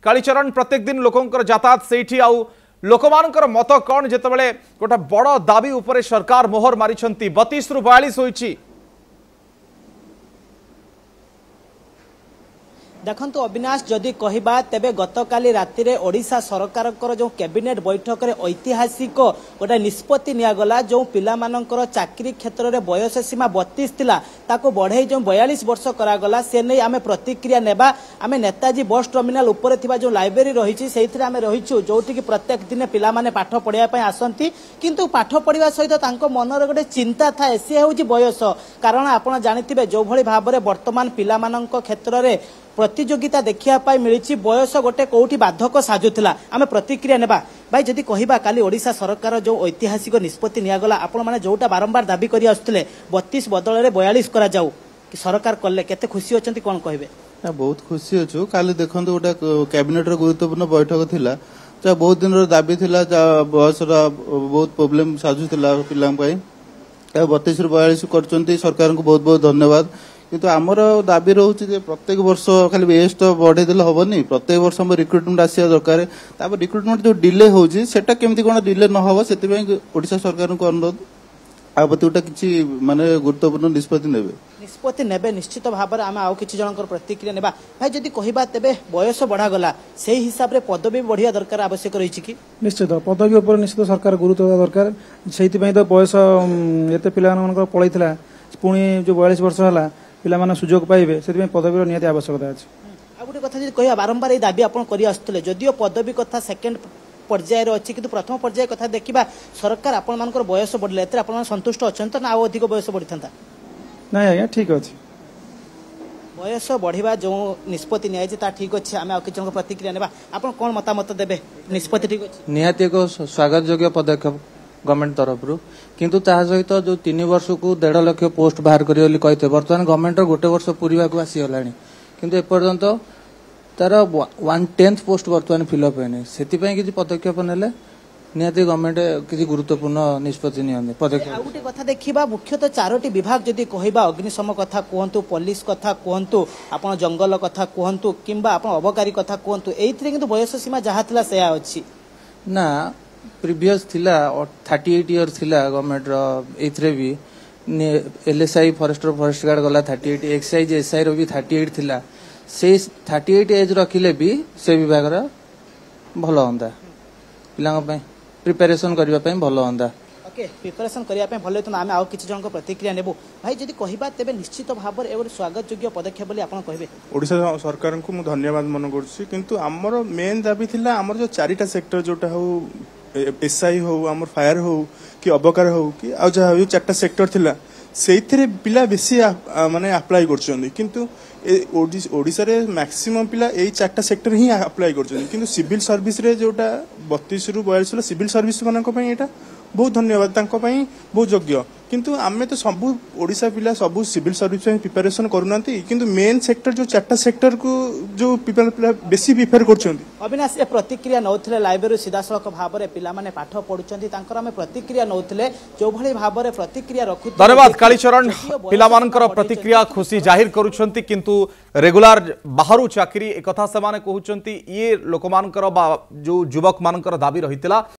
कालीचरण प्रत्येक दिन लोकंकर यातायात सेठी आउ लोकमानकर मत कौन जितेबाला गोटे बड़ दाबी उपरे सरकार मोहर मारी 32 रु 42 होईची। देखंतु अविनाश जदि कहबा तेबे गतकाली राति रे ओडिशा सरकार जो कैबिनेट बैठक रे ऐतिहासिक गोटे निष्पत्ति नियागला जो पिला मानकर चाकरी क्षेत्र रे बयस सीमा 32 थिला ताको बढ़ाई जो 42 वर्ष करागला से नहीं आमे प्रतिक्रिया नेबा। आमे नेताजी बस टर्मिनाल ऊपर थिबा जो लाइब्रेरी रहिछि सेइथिरे आमे रहिछु जोठी कि प्रत्येक दिन पिला माने पाठ पढिया पय आसंती किंतु पाठ पढिबा सहित तांको मनर गोटे चिंता थाए से होउछि बयस। कारण आपण जानिथिबे जो भली भाबरे वर्तमान पिला मानक क्षेत्र रे प्रतियोगिता देखिया पाई मिली बयस गोटे कौटी बाधक साजुला। आम प्रतिक्रिया नेबा भाई जदि कहबा काली ओडिशा सरकार जो ऐतिहासिक निष्पत्ति नियागला आपण माने जोटा बारंबार दाबी करि आसुतले 32 बदल रे 42 करा जाऊ कि सरकार कले केते खुशी होचंती कोन कहबे? बहुत खुशी अछु। काली देखंतु गोटे कैबिनेट रो गुरुत्वपूर्ण बैठक थिला जा बहुत दिन रो दाबी थिला जा बयस रा बहुत प्रॉब्लम साजुला पिलां पई 32 रु 42 करचंती सरकार को बहुत बहुत धन्यवाद। किंतु आमर दाबी रोचे प्रत्येक वर्ष खाली एज तो बढ़े देले हबनी प्रत्येक वर्ष हम रिक्रुटमेंट आसिया दरकार तापर रिक्रुटमेंट जो डिले होची सेटा केमती कोन डिले न होबो सेति पई ओडिशा सरकार को अनुरोध आबतुटा किछि माने गुरुत्वपूर्ण निष्पत्ति नेबे निश्चित भाव में आम आउ किछि जनकर प्रतिक्रिया नेबा। भाई जदि कहबा तेबे बयस बढ़ा गला सेही हिसाब रे पदवी बढ़िया दरकार आवश्यक रहिछि कि? निश्चित पदवी ऊपर निश्चित सरकार गुरुत्व दरकार सेति पई तो बयस एते पिला मानकर पळैथिला पुणी जो 42 वर्ष होला पिला माने सुजोग पाइबे से पदवी निहाती आवश्यकता अछि। आ गोटे कथा जदि कहबा बारंबार ए दाबी आपण करि आस्तले जदियो पदवी कथा सेकंड पर्याय रे अछि किंतु प्रथम पर्याय कथा देखिबा सरकार आपण मानकर बयस बढ़ले एते आपण संतुष्ट अछन त ना आ अधिक बयस बढ़िथंता? नै आज्ञा ठीक अछि बयस बढ़िबा जो निष्पत्ति नियाइ ता ठीक अछि। आमे आ किछन प्रतिक्रिया नेबा आपण कोन मतामत देबे? निष्पत्ति ठीक अछि निहाती एक स्वागत योग्य पदक्षेप गवर्नमेंट तरफ किंतु ता सहित जो 3 वर्ष को 1.5 लाख पोस्ट बाहर करी कहते बर्तमान गवर्नमेंट गोटे वर्ष पूरा को आसीगलानी किंतु एपर्यंत तार 1/10 पोस्ट बर्तमान फिलअप है से किसी पदक्षेप नेले निहाती गवर्नमेंट किसी गुरुत्वपूर्ण निष्पत्ति नियंते पदक्षेप। आ गोटे कथा देखिबा मुख्यतः 4टी विभाग जदि कहबा अग्निशम कथा कहंतु पुलिस कथा कहंतु आपण जंगल कथा कहंतु किंबा आपण अबकारी कथा कहंतु एइथरे किंतु बयस सीमा जहा थिला सेया अछि ना प्रीवियस थिला 38 इयर थिला गवर्नमेंट रो एथरे भी एलएसआई फॉरेस्ट गार्ड गला 38 एक्साइज एसआई रो भी 38 थिला से 38 एज रखिले भी से विभाग रो भलो होंदा पिलांग पय प्रिपरेशन करबा पय भलो होंदा। ओके प्रिपरेशन करबा पय भलो तो आमे आ किछि जन को प्रतिक्रिया नेबो। भाई जदि कहबा तेबे निश्चित भाव रे एवो स्वागत योग्य पदक्षेप बोली आपण कहबे? ओडिशा सरकार को मु धन्यवाद मन करछि किंतु हमर मेन दाबी थिला हमर जो 4टा सेक्टर जोटा हो एसआई हो आम फायर हो कि अबकार हो कि आ 4टा सेक्टर थिला सेइथिरे पिला बेसी माने अप्लाई करछन किंतु ओडिसा रे मैक्सिमम पिला एई 4टा सेक्टर ही अप्लाई करछन किंतु सिविल सर्विस रे जोटा 32 रु 42 सिविल सर्विस मानक पई एटा बहुत धन्यवाद तांको पई बहुत योग्य किंतु आमे तो सबु ओडिसा पिला सबु सिविल सर्विस पे प्रिपरेशन करूनांती किंतु मेन सेक्टर जो 4टा सेक्टर को जो पीपल पिला बेसी प्रिफर करछन। अविनाश ए प्रतिक्रिया नौथिले लाइब्रेरी सीधासलख भाव में पिला माने पाठ पढुचंती तांकर आमे प्रतिक्रिया नौथिले जो भली भाव में प्रतिक्रिया रखु। धन्यवाद कालीचरण पिला मानकर प्रतिक्रिया खुशी जाहिर करूछंती किंतु रेगुलर बाहरु चाकरी एक कथा से माने कहउचंती ये लोक मानकर जो युवक मानकर दाबी रहितला।